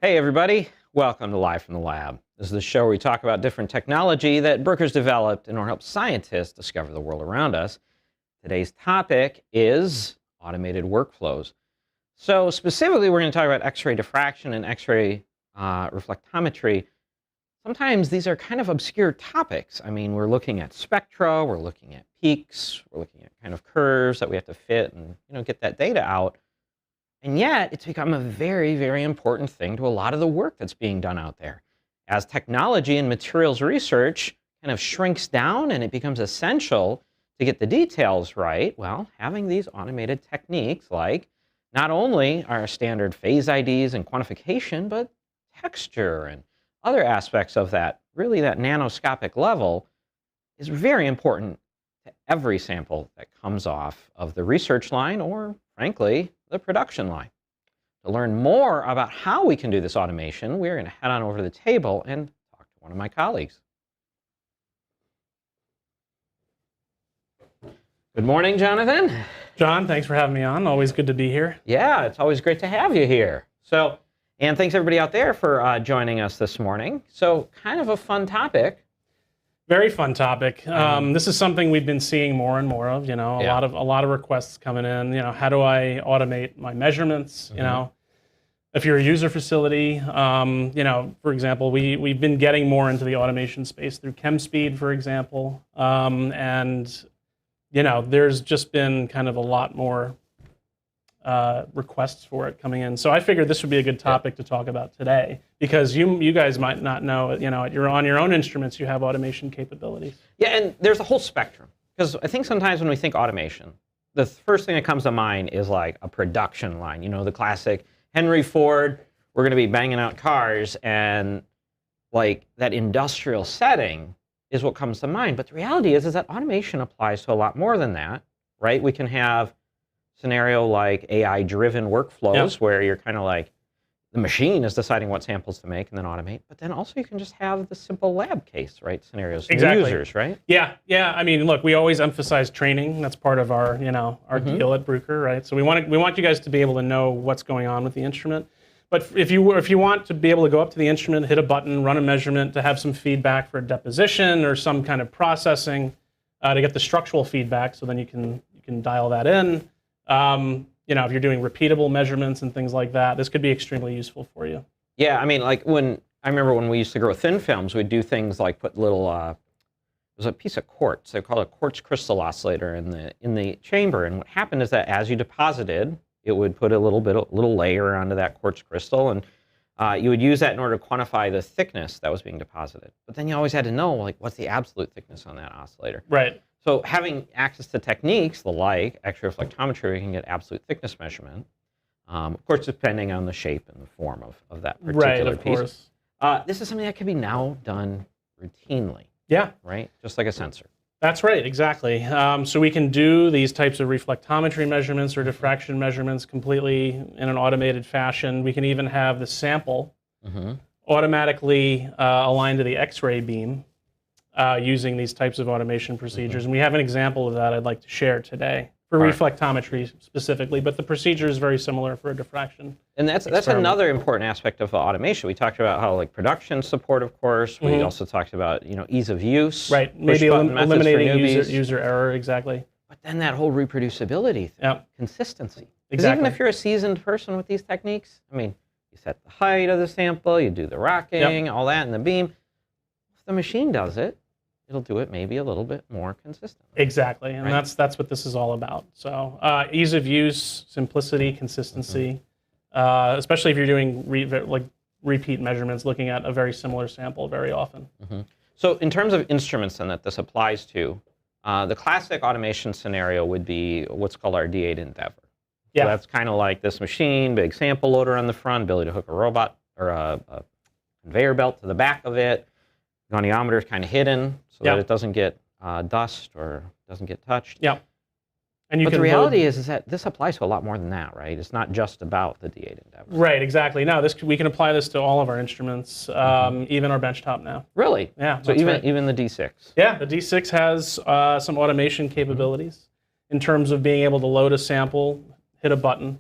Hey everybody, welcome to Live from the Lab. This is the show where we talk about different technology that Bruker's developed in order to help scientists discover the world around us. Today's topic is automated workflows. So specifically, we're going to talk about X-ray diffraction and X-ray reflectometry. Sometimes these are kind of obscure topics. I mean, we're looking at spectra, we're looking at peaks, we're looking at kind of curves that we have to fit and get that data out. And yet, it's become a very, very important thing to a lot of the work that's being done out there. As technology and materials research kind of shrinks down and it becomes essential to get the details right, well, having these automated techniques like not only our standard phase IDs and quantification, but texture and other aspects of that, really that nanoscopic level, is very important to every sample that comes off of the research line or, frankly, the production line. To learn more about how we can do this automation, we're going to head on over to the table and talk to one of my colleagues. Good morning, Jonathan. John, thanks for having me on. Always good to be here. Yeah, it's always great to have you here. And thanks everybody out there for joining us this morning. So, kind of a fun topic. Very fun topic. This is something we've been seeing more and more of. A lot of requests coming in. How do I automate my measurements? If you're a user facility, for example, we've been getting more into the automation space through ChemSpeed, for example, there's just been kind of a lot more requests for it coming in. So I figured this would be a good topic to talk about today, because you guys might not know, you're on your own instruments, you have automation capabilities. Yeah, and there's a whole spectrum. Because I think sometimes when we think automation, the first thing that comes to mind is like a production line. The classic Henry Ford, we're going to be banging out cars, and like that industrial setting is what comes to mind. But the reality is that automation applies to a lot more than that, right? We can have scenario like AI-driven workflows where you're kind of like the machine is deciding what samples to make and then automate, but then also you can just have the simple lab case, right? Scenarios for users, right? Yeah. I mean, look, we always emphasize training. That's part of our, our deal at Bruker, right? So we want you guys to be able to know what's going on with the instrument. But if you want to be able to go up to the instrument, hit a button, run a measurement, to have some feedback for deposition or some kind of processing to get the structural feedback, so then you can dial that in. If you're doing repeatable measurements and things like that, this could be extremely useful for you. Yeah, I mean, like I remember when we used to grow thin films, we'd do things like put little, there's a piece of quartz, they call it a quartz crystal oscillator in the chamber, and what happened is that as you deposited, it would put a little layer onto that quartz crystal, and you would use that in order to quantify the thickness that was being deposited. But then you always had to know, like, what's the absolute thickness on that oscillator? Right. So having access to techniques like X-ray reflectometry, we can get absolute thickness measurement. Of course, depending on the shape and the form of that particular piece. Course. This is something that can be now done routinely. Yeah. Right? Just like a sensor. That's right, exactly. So we can do these types of reflectometry measurements or diffraction measurements completely in an automated fashion. We can even have the sample automatically aligned to the X-ray beam using these types of automation procedures. And we have an example of that I'd like to share today for reflectometry specifically, but the procedure is very similar for a diffraction. And that's another important aspect of automation. We talked about how like production support, of course. We also talked about ease of use. Right, maybe eliminating user error, exactly. But then that whole reproducibility thing, consistency. Because Exactly. even if you're a seasoned person with these techniques, I mean, you set the height of the sample, you do the rocking, all that in the beam. If the machine does it, it'll do it maybe a little bit more consistent. Exactly, and that's what this is all about. So ease of use, simplicity, consistency, especially if you're doing repeat measurements, looking at a very similar sample very often. So in terms of instruments then that this applies to, the classic automation scenario would be what's called our D8 Endeavor. So that's kind of like this machine, big sample loader on the front, ability to hook a robot or a conveyor belt to the back of it. Goniometer is kind of hidden so that it doesn't get dust or doesn't get touched. And but the reality is that this applies to a lot more than that, right? It's not just about the D8 Endeavor. Right, exactly. No, we can apply this to all of our instruments, even our benchtop now. Really? Yeah. So even the D6? Yeah, the D6 has some automation capabilities in terms of being able to load a sample, hit a button,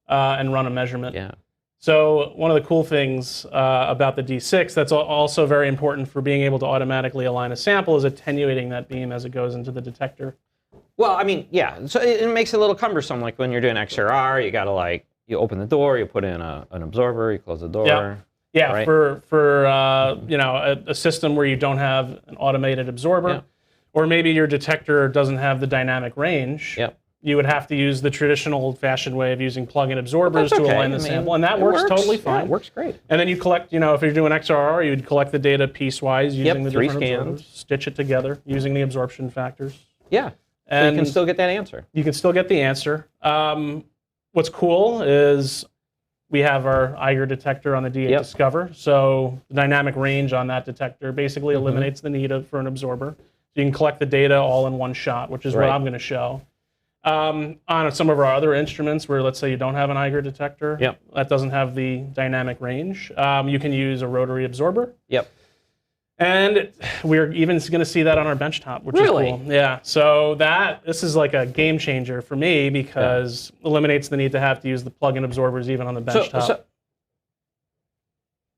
and run a measurement. So one of the cool things about the D6 that's also very important for being able to automatically align a sample is attenuating that beam as it goes into the detector. Well, I mean, yeah. So it makes it a little cumbersome. Like when you're doing XRR, you got to like, you open the door, you put in an absorber, you close the door. Yeah, right? for you know, a system where you don't have an automated absorber, or maybe your detector doesn't have the dynamic range. You would have to use the traditional old-fashioned way of using plug-in absorbers to align the sample, and that works totally fine. Yeah, it works great. And then you collect, you know, if you're doing XRR, you'd collect the data piecewise using the different absorbers, stitch it together using the absorption factors. Yeah, and so you can still get that answer. You can still get the answer. What's cool is we have our Eiger detector on the D8 Discover, so the dynamic range on that detector basically eliminates the need for an absorber. So you can collect the data all in one shot, which is what I'm going to show. On some of our other instruments where, let's say, you don't have an Eiger detector, that doesn't have the dynamic range, you can use a rotary absorber. And we're even going to see that on our benchtop, which is cool. Yeah, so this is like a game changer for me because it eliminates the need to have to use the plug-in absorbers even on the benchtop. So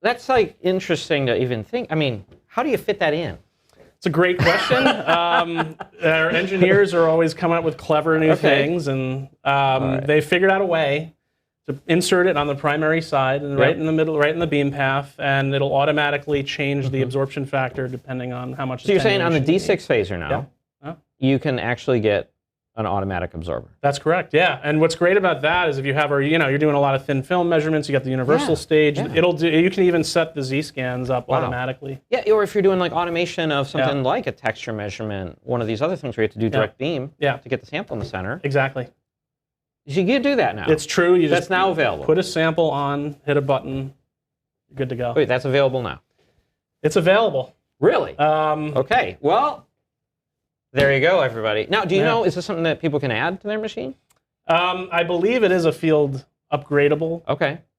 that's like interesting to even think. I mean, how do you fit that in? It's a great question. Our engineers are always coming up with clever new things, and they figured out a way to insert it on the primary side and right in the middle, right in the beam path, and it'll automatically change the absorption factor depending on how much. So you're saying on the D6 phaser now, you can actually get an automatic absorber. That's correct. Yeah, and what's great about that is if you have, you're doing a lot of thin film measurements, you got the universal stage. It'll do. You can even set the Z scans up automatically. Yeah, or if you're doing like automation of something like a texture measurement, one of these other things where you have to do direct beam to get the sample in the center. Exactly. You can do that now. It's true. You that's now available. Put a sample on, hit a button, you're good to go. Wait, that's available now? It's available. Really? Okay. Well, there you go, everybody. Now, do you know, is this something that people can add to their machine? I believe it is a field upgradable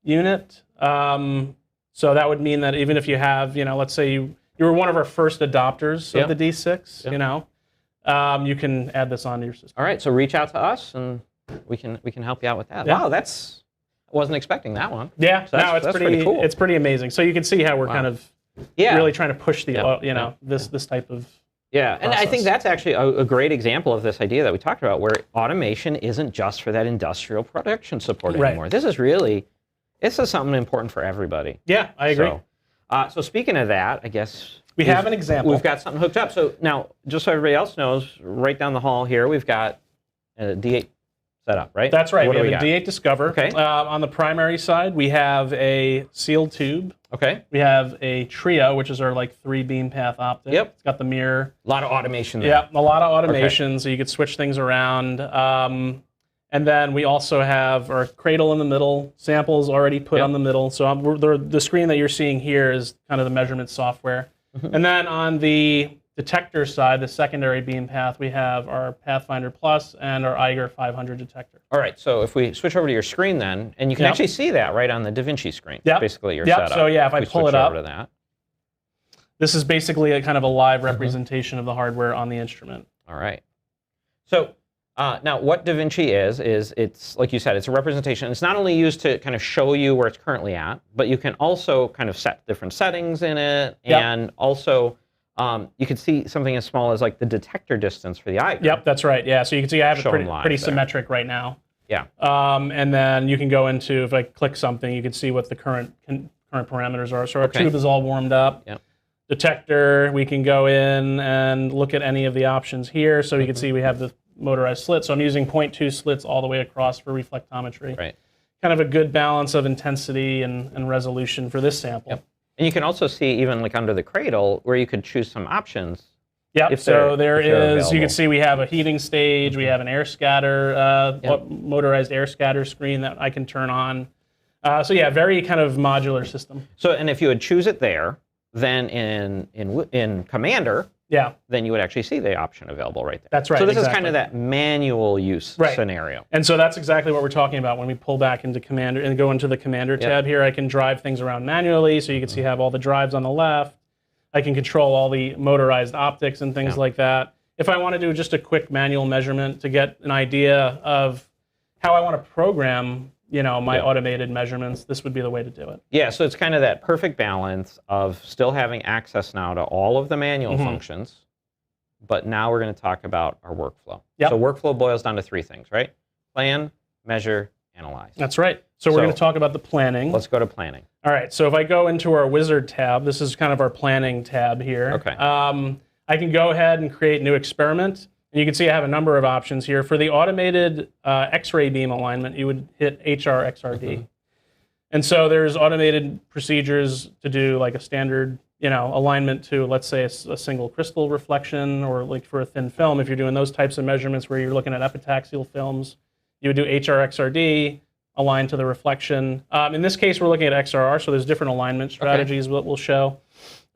unit. So that would mean that even if you have, let's say you were one of our first adopters of the D6, you can add this onto your system. All right, so reach out to us and we can help you out with that. Wow, I wasn't expecting that one. Yeah, so that's pretty cool. It's pretty amazing. So you can see how we're kind of really trying to push the this type of and I think that's actually a great example of this idea that we talked about, where automation isn't just for that industrial production support anymore. This is something important for everybody. Yeah, I agree. So speaking of that, I guess we have an example. We've got something hooked up. So now, just so everybody else knows, right down the hall here, we've got a D8 set up, right? That's right. We have a D8 Discover. Okay. On the primary side, we have a sealed tube. Okay. We have a Trio, which is our like 3 beam path optic. Yep. It's got the mirror. A lot of automation there. Yeah, a lot of automation, so you could switch things around. And then we also have our cradle in the middle, samples already put on the middle. So the screen that you're seeing here is kind of the measurement software. And then on the detector side, the secondary beam path, we have our Pathfinder Plus and our Eiger 500 detector. All right, so if we switch over to your screen then, and you can actually see that right on the DaVinci screen, basically your setup. So if I pull it up, over to that. This is basically a kind of a live representation of the hardware on the instrument. All right. So now what DaVinci is it's, like you said, it's a representation. It's not only used to kind of show you where it's currently at, but you can also kind of set different settings in it, and also you can see something as small as like the detector distance for the Eiger. Yep, that's right. Yeah, so you can see I have it pretty symmetric right now. Yeah. And then you can go into, if I click something, you can see what the current parameters are. So our tube is all warmed up. Yep. Detector, we can go in and look at any of the options here. So you can see we have the motorized slit. So I'm using 0.2 slits all the way across for reflectometry. Right. Kind of a good balance of intensity and resolution for this sample. Yep. And you can also see even like under the cradle where you could choose some options. Yep, so there is, you can see we have a heating stage, we have an air scatter, motorized air scatter screen that I can turn on. So yeah, very kind of modular system. So, and if you would choose it there, then in Commander, then you would actually see the option available right there. That's right. So this is kind of that manual use scenario. And so that's exactly what we're talking about when we pull back into Commander and go into the Commander tab here. I can drive things around manually, so you can see I have all the drives on the left. I can control all the motorized optics and things like that. If I want to do just a quick manual measurement to get an idea of how I want to program my automated measurements, this would be the way to do it. Yeah, so it's kind of that perfect balance of still having access now to all of the manual functions, but now we're going to talk about our workflow. So workflow boils down to 3 things, right? Plan, measure, analyze. That's right. So we're going to talk about the planning. Let's go to planning. All right, so if I go into our wizard tab, this is kind of our planning tab here. Okay. I can go ahead and create new experiment. And you can see I have a number of options here. For the automated X-ray beam alignment, you would hit XRD. And so there's automated procedures to do like a standard, alignment to, let's say, a single crystal reflection, or like for a thin film, if you're doing those types of measurements where you're looking at epitaxial films, you would do XRD, align to the reflection. In this case, we're looking at XRR, so there's different alignment strategies that we'll show.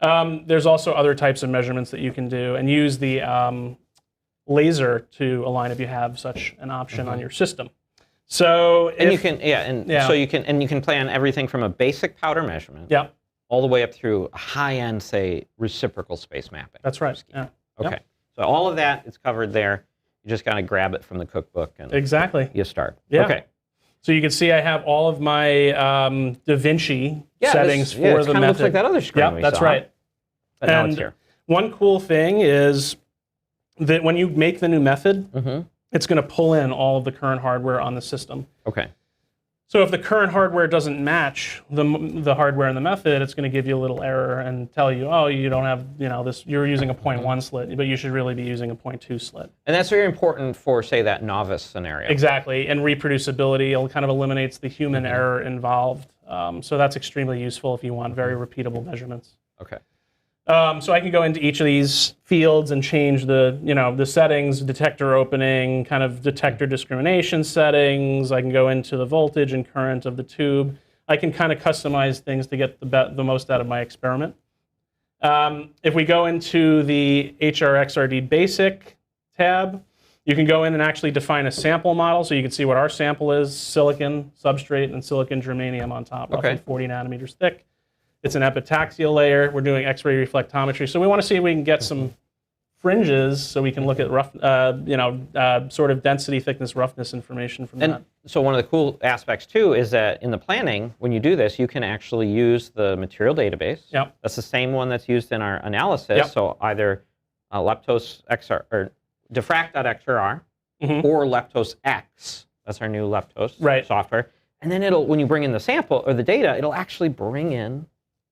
There's also other types of measurements that you can do, and use the laser to align if you have such an option on your system. So you can plan everything from a basic powder measurement all the way up through a high-end, say, reciprocal space mapping. That's right. Yeah. Okay. So all of that is covered there. You just got to grab it from the cookbook and you start. Yeah. Okay. So you can see I have all of my Da Vinci settings for the method. It kind of looks like that other screen we that's saw. right. But now it's here. One cool thing is that when you make the new method, it's going to pull in all of the current hardware on the system. Okay. So if the current hardware doesn't match the hardware in the method, it's going to give you a little error and tell you, oh, you don't have, this. You're using a 0.1 slit, but you should really be using a 0.2 slit. And that's very important for, say, that novice scenario. Exactly, and reproducibility. It kind of eliminates the human error involved. So that's extremely useful if you want very repeatable measurements. Okay. So I can go into each of these fields and change the settings, detector opening, kind of detector discrimination settings. I can go into the voltage and current of the tube. I can kind of customize things to get the most out of my experiment. If we go into the XRD basic tab, you can go in and actually define a sample model, so you can see what our sample is: silicon substrate and silicon germanium on top, roughly 40 nanometers thick. It's an epitaxial layer. We're doing X-ray reflectometry. So we want to see if we can get some fringes so we can look at rough, sort of density, thickness, roughness information from that. So one of the cool aspects, too, is that in the planning, when you do this, you can actually use the material database. Yep. That's the same one that's used in our analysis. Yep. So either Leptos XR, or Diffract.XRR or Leptos X. That's our new Leptos software. And then when you bring in the sample or the data, it'll actually bring in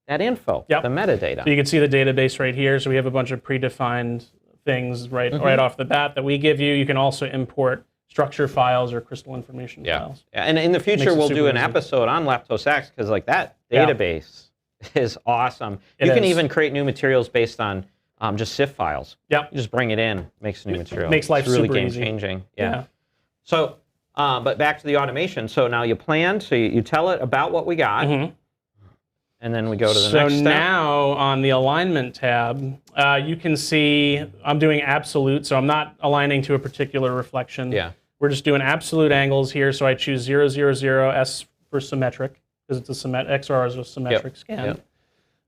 that info, the metadata. So you can see the database right here. So we have a bunch of predefined things right off the bat that we give you. You can also import structure files or crystal information files. Yeah, and in the future we'll do an episode on Leptos X, because like that database is awesome. You can even create new materials based on just CIF files. Yeah. You just bring it in, makes a new material. Makes life really super game easy. changing. Yeah. So, but back to the automation. So now you plan, so you tell it about what we got. And then we go to the next step. So now on the alignment tab, you can see I'm doing absolute, so I'm not aligning to a particular reflection. Yeah. We're just doing absolute angles here, so I choose 0, 0, 0, S for symmetric, because it's a XRR is a symmetric scan.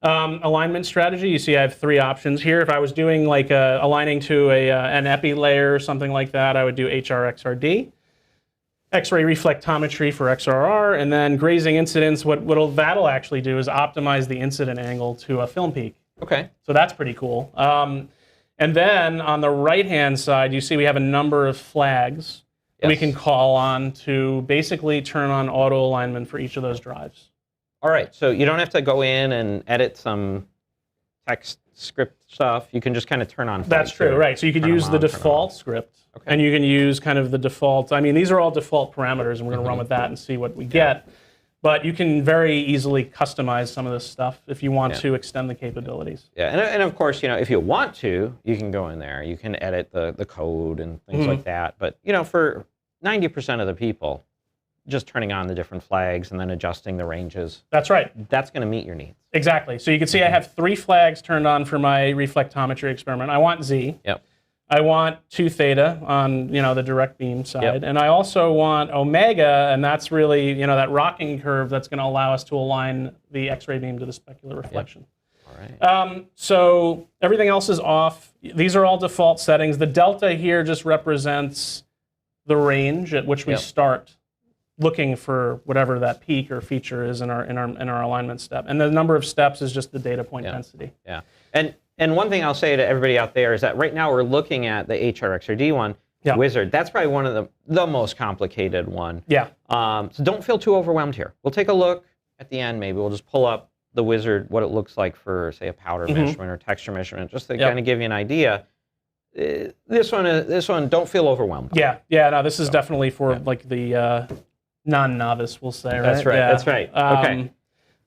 Alignment strategy, you see I have 3 options here. If I was doing like aligning to an epi layer or something like that, I would do XRD. X-ray reflectometry for XRR, and then grazing incidence, that'll actually do is optimize the incident angle to a film peak. Okay. So that's pretty cool. And then on the right-hand side, you see we have a number of flags we can call on to basically turn on auto alignment for each of those drives. All right, so you don't have to go in and edit some text script stuff. You can just kind of turn on. That's true, right. So you could use the default script, and you can use kind of the default. I mean, these are all default parameters, and we're going to run with that and see what we get. But you can very easily customize some of this stuff if you want to extend the capabilities. Yeah, and of course, if you want to, you can go in there. You can edit the code and things like that. But, for 90% of the people, just turning on the different flags and then adjusting the ranges. That's right. That's going to meet your needs. Exactly. So you can see I have 3 flags turned on for my reflectometry experiment. I want Z. Yep. I want 2 theta on the direct beam side, and I also want omega, and that's really that rocking curve that's going to allow us to align the X-ray beam to the specular reflection. All right. So everything else is off. These are all default settings. The delta here just represents the range at which we start looking for whatever that peak or feature is in our alignment step. And the number of steps is just the data point density. Yeah. And one thing I'll say to everybody out there is that right now we're looking at the XRD one, Wizard. That's probably one of the most complicated one. Yeah. So don't feel too overwhelmed here. We'll take a look at the end. Maybe we'll just pull up the Wizard, what it looks like for, say, a powder measurement or texture measurement, just to kind of give you an idea. This one, don't feel overwhelmed. Yeah. No, this is definitely for like the non-novice, we'll say. Right? That's right. That's right. Okay.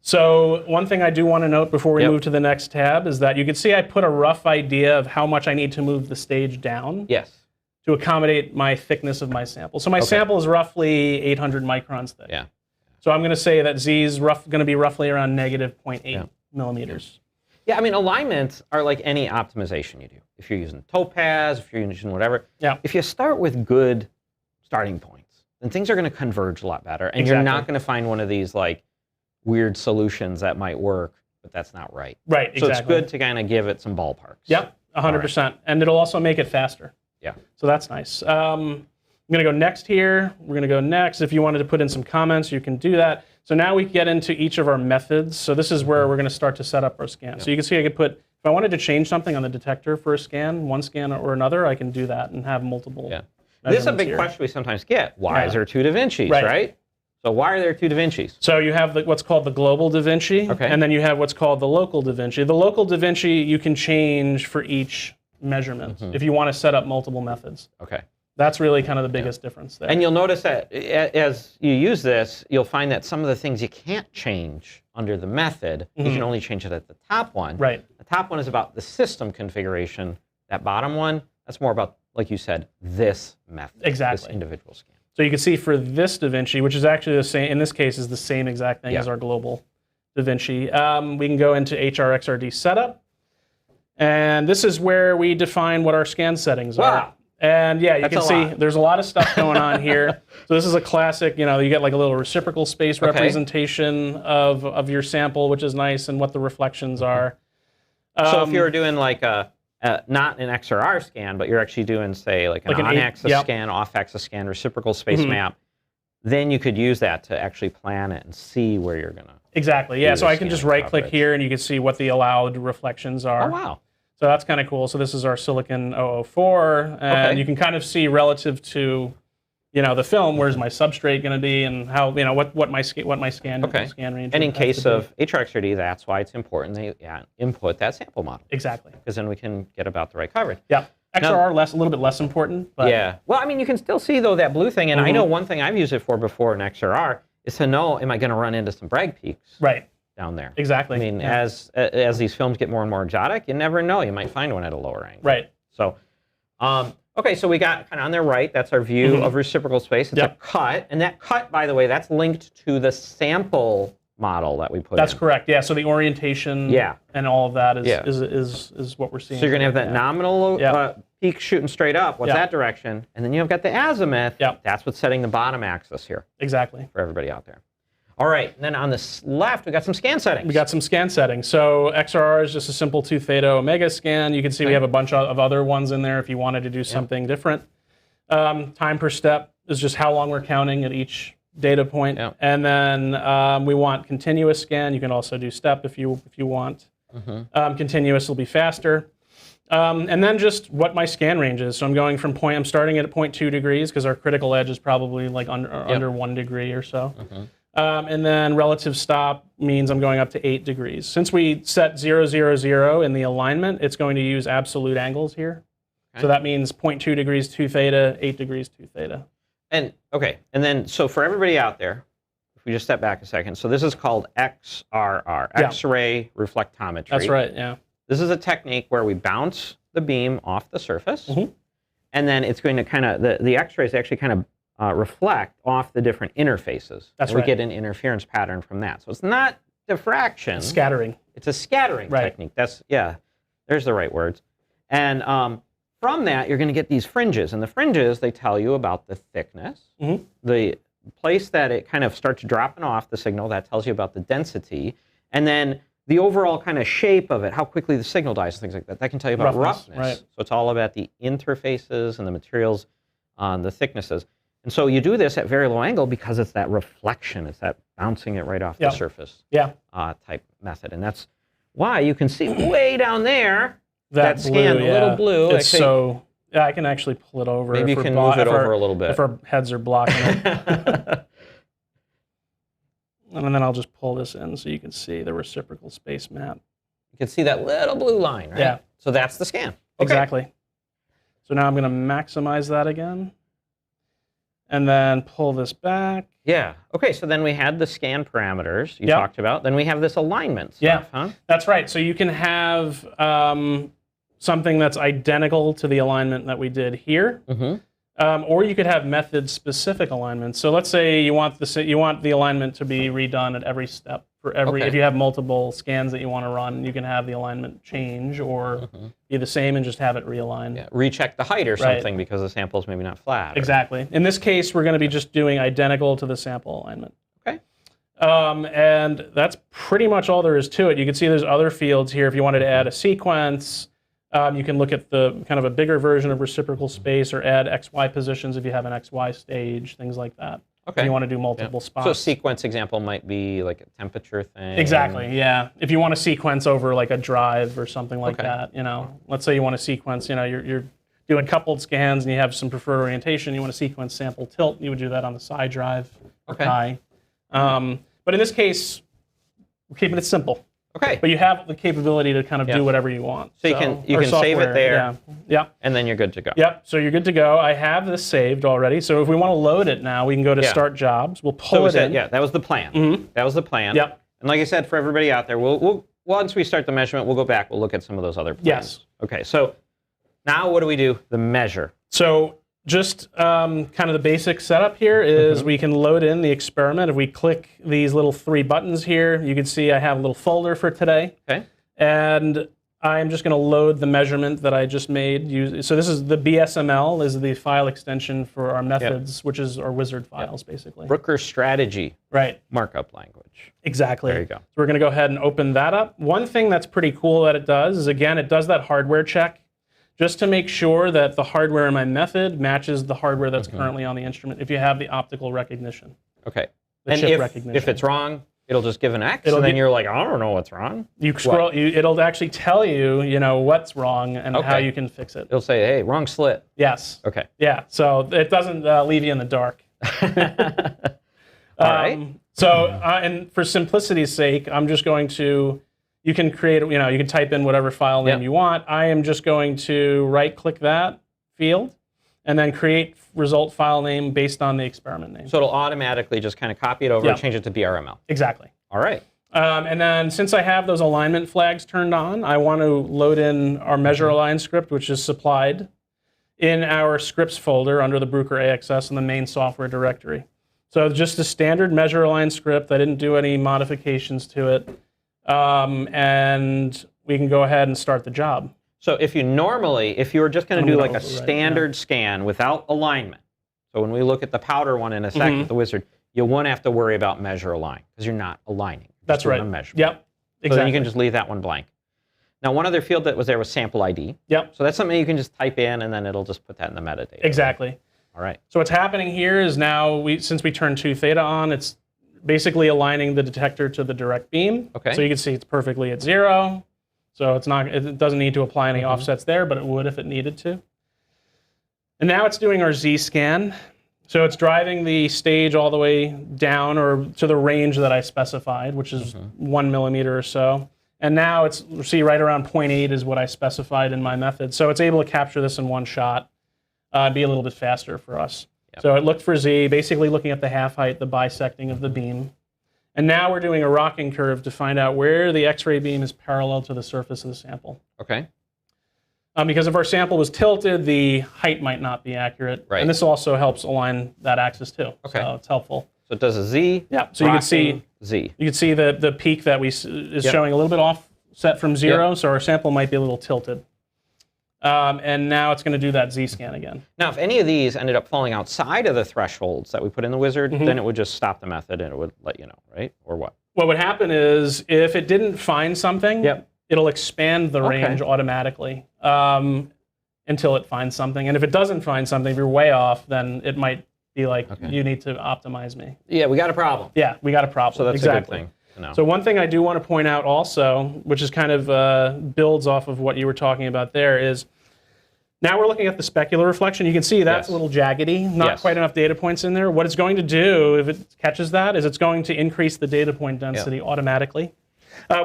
So one thing I do want to note before we move to the next tab is that you can see I put a rough idea of how much I need to move the stage down. Yes. To accommodate my thickness of my sample. So my sample is roughly 800 microns thick. Yeah. So I'm going to say that Z is going to be roughly around negative 0.8 millimeters. Yeah, I mean, alignments are like any optimization you do. If you're using Topaz, if you're using whatever. Yeah. If you start with good starting points, then things are going to converge a lot better. And you're not going to find one of these like weird solutions that might work, but that's not right. Right, exactly. So it's good to kind of give it some ballparks. Yep, 100%. Right. And it'll also make it faster. Yeah. So that's nice. I'm going to go next here. We're going to go next. If you wanted to put in some comments, you can do that. So now we get into each of our methods. So this is where we're going to start to set up our scan. So you can see I could put, if I wanted to change something on the detector for a scan, one scan or another, I can do that and have multiple. Yeah. This is a big question we sometimes get. Why is there two Da Vincis, right? So why are there two Da Vincis? So you have what's called the global Da Vinci, and then you have what's called the local Da Vinci. The local Da Vinci you can change for each measurement if you want to set up multiple methods. Okay. That's really kind of the biggest difference there. And you'll notice that as you use this, you'll find that some of the things you can't change under the method, you can only change it at the top one. Right. The top one is about the system configuration. That bottom one, that's more about, like you said, this method. Exactly. This individual scan. So you can see for this Da Vinci, which is actually the same, in this case, is the same exact thing as our global Da Vinci. We can go into XRD setup. And this is where we define what our scan settings are. And yeah, you can see there's a lot of stuff going on here. So this is a classic, you get like a little reciprocal space representation of your sample, which is nice, and what the reflections are. So if you were doing like not an XRR scan, but you're actually doing, say, like an on-axis scan, off-axis scan, reciprocal space map, then you could use that to actually plan it and see where you're going to. Exactly, yeah. So I can just right-click here, and you can see what the allowed reflections are. Oh, wow. So that's kind of cool. So this is our silicon 004, and you can kind of see relative to, the film, where's my substrate going to be, and how, what my scan range. And in case of XRD, that's why it's important they input that sample model. Exactly. Because then we can get about the right coverage. Yeah. XRR a little bit less important. But yeah. Well, I mean, you can still see though that blue thing, and I know one thing I've used it for before in XRR is to know, am I going to run into some Bragg peaks? Right. Down there. Exactly. I mean, as these films get more and more exotic, you never know. You might find one at a lower angle. Right. So, okay, so we got kind of on their right, that's our view of reciprocal space. It's a cut, and that cut, by the way, that's linked to the sample model that we put in. That's correct, yeah. So the orientation and all of that is what we're seeing. So you're going to have that nominal peak shooting straight up. What's that direction? And then you've got the azimuth. That's what's setting the bottom axis here. Exactly. For everybody out there. All right, and then on the left, we got some scan settings. We got some scan settings. So XRR is just a simple 2 theta omega scan. You can see we have a bunch of other ones in there if you wanted to do something different. Time per step is just how long we're counting at each data point. And then we want continuous scan. You can also do step if you want. Continuous will be faster. And then just what my scan range is. So I'm starting at 0.2 degrees because our critical edge is probably like under 1 degree or so. And then relative stop means I'm going up to 8 degrees. Since we set 0, 0, 0 in the alignment, it's going to use absolute angles here. So that means 0.2 degrees 2 theta, 8 degrees 2 theta. And then so for everybody out there, if we just step back a second, so this is called XRR, X-ray reflectometry. That's right, yeah. This is a technique where we bounce the beam off the surface, and then it's going to kind of, the X-rays actually kind of reflect off the different interfaces. That's right. We get an interference pattern from that. So it's not diffraction. It's scattering. It's a scattering technique. That's, there's the right words. And from that, you're going to get these fringes. And the fringes, they tell you about the thickness. The place that it kind of starts dropping off the signal, that tells you about the density. And then the overall kind of shape of it, how quickly the signal dies, and things like that. That can tell you about roughness. Right. So it's all about the interfaces and the materials, the thicknesses. And so you do this at very low angle because it's that reflection. It's that bouncing it right off the surface type method. And that's why you can see way down there that scan, the little blue. It's so, yeah, I can actually pull it over. Maybe you can move it over a little bit. If our heads are blocking it. And then I'll just pull this in so you can see the reciprocal space map. You can see that little blue line, right? Yeah. So that's the scan. Okay. Exactly. So now I'm going to maximize that again. And then pull this back. Yeah. Okay, so then we had the scan parameters you talked about. Then we have this alignment stuff, huh? That's right. So you can have something that's identical to the alignment that we did here. Or you could have method-specific alignments. So let's say you want the alignment to be redone at every step for every. If you have multiple scans that you want to run, you can have the alignment change or be the same and just have it realigned. Yeah. Recheck the height or something because the sample's maybe not flat. Exactly. In this case, we're going to be just doing identical to the sample alignment. Okay. And that's pretty much all there is to it. You can see there's other fields here. If you wanted to add a sequence. You can look at the kind of a bigger version of reciprocal space or add XY positions if you have an XY stage, things like that. Okay. If you want to do multiple spots. So a sequence example might be like a temperature thing. Exactly, yeah. If you want to sequence over like a drive or something like that, you know, let's say you want to sequence, you know, you're doing coupled scans and you have some preferred orientation, you want to sequence sample tilt, you would do that on the side drive or Chi. But in this case, we're keeping it simple. Okay. But you have the capability to kind of do whatever you want. So you can save it there. Yeah. And then you're good to go. Yep. So you're good to go. I have this saved already. So if we want to load it now, we can go to Start Jobs. We'll pull it in. Yeah, that was the plan. That was the plan. Yep. And like I said, for everybody out there, we'll once we start the measurement, we'll go back. We'll look at some of those other plans. Yes. Okay. So now what do we do? The measure. So just kind of the basic setup here is we can load in the experiment. If we click these little 3 buttons here, you can see I have a little folder for today. Okay. And I'm just going to load the measurement that I just made. So this is the BSML, is the file extension for our methods, which is our wizard files, basically. Bruker strategy markup language. Exactly. There you go. So we're going to go ahead and open that up. One thing that's pretty cool that it does is, again, it does that hardware check, just to make sure that the hardware in my method matches the hardware that's currently on the instrument, if you have the optical recognition. Okay. The and chip recognition. If it's wrong, it'll just give an X, and then you're like, I don't know what's wrong. You scroll, it'll actually tell you, you know, what's wrong and how you can fix it. It'll say, hey, wrong slit. Yes. Okay. Yeah, so it doesn't leave you in the dark. All right. So, and for simplicity's sake, I'm just going to, you can create, you know, you can type in whatever file name you want. I am just going to right-click that field and then create result file name based on the experiment name. So it'll automatically just kind of copy it over and change it to BRML. Exactly. All right. And then since I have those alignment flags turned on, I want to load in our measure align script, which is supplied in our scripts folder under the Bruker AXS in the main software directory. So just a standard measure align script. I didn't do any modifications to it. And we can go ahead and start the job. So if you were just going to do like a standard scan without alignment, so when we look at the powder one in a second with the wizard, you won't have to worry about measure align because you're not aligning. That's right. Yep. Exactly. So then you can just leave that one blank. Now, one other field that was there was sample ID. Yep. So that's something you can just type in, and then it'll just put that in the metadata. Exactly. All right. So what's happening here is now, since we turned 2 theta on, it's basically aligning the detector to the direct beam. Okay. So you can see it's perfectly at 0. So it doesn't need to apply any offsets there, but it would if it needed to. And now it's doing our Z scan. So it's driving the stage all the way down or to the range that I specified, which is 1 millimeter or so. And now it's, see, right around 0.8 is what I specified in my method. So it's able to capture this in one shot, be a little bit faster for us. Yep. So it looked for Z, basically looking at the half height, the bisecting of the beam. And now we're doing a rocking curve to find out where the X-ray beam is parallel to the surface of the sample. Okay. Because if our sample was tilted, the height might not be accurate. Right. And this also helps align that axis too. Okay. So it's helpful. So it does a Z. Yeah. So you can see Z. You can see the peak that is showing a little bit offset from 0. So our sample might be a little tilted. And now it's going to do that Z scan again. Now, if any of these ended up falling outside of the thresholds that we put in the wizard, then it would just stop the method and it would let you know, right? Or what? What would happen is if it didn't find something, it'll expand the range automatically until it finds something. And if it doesn't find something, if you're way off, then it might be like, you need to optimize me. Yeah, we got a problem. Yeah, we got a problem. So that's exactly. a good thing to know. So one thing I do want to point out also, which is kind of builds off of what you were talking about there, is now we're looking at the specular reflection. You can see that's a little jaggedy, not quite enough data points in there. What it's going to do, if it catches that, is it's going to increase the data point density automatically,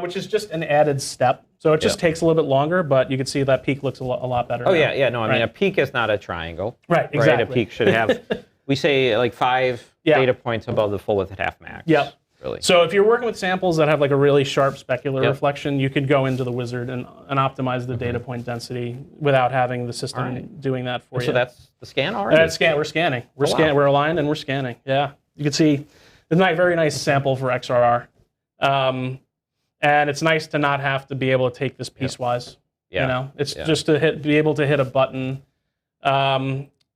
which is just an added step. So it just takes a little bit longer, but you can see that peak looks a lot better. Oh, yeah. No, I mean, a peak is not a triangle. Right, exactly. A peak should have, we say, like 5 data points above the full width at half max. Yep. Really. So if you're working with samples that have like a really sharp specular reflection, you could go into the wizard and optimize the data point density without having the system doing that for you. So that's the scan already? That's we're scanning. We're aligned and we're scanning. Yeah. You can see it's a very nice sample for XRR. And it's nice to not have to be able to take this piecewise. You know, it's just to be able to hit a button,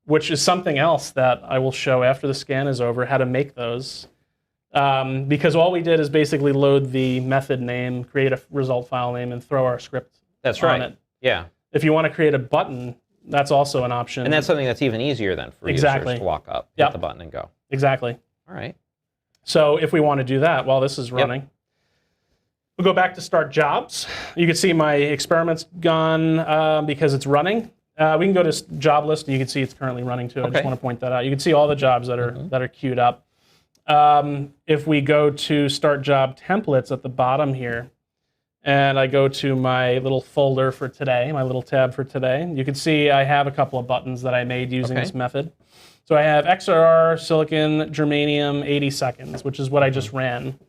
which is something else that I will show after the scan is over, how to make those. Because all we did is basically load the method name, create a result file name, and throw our script on it. Yeah. If you want to create a button, that's also an option. And that's something that's even easier then for users to walk up, hit the button, and go. Exactly. All right. So if we want to do that while this is running, we'll go back to start jobs. You can see my experiment's gone because it's running. We can go to job list, and you can see it's currently running too. I just want to point that out. You can see all the jobs that are queued up. If we go to start job templates at the bottom here, and I go to my little folder for today, my little tab for today, you can see I have a couple of buttons that I made using this method. So I have XRR, silicon, germanium, 80 seconds, which is what I just ran.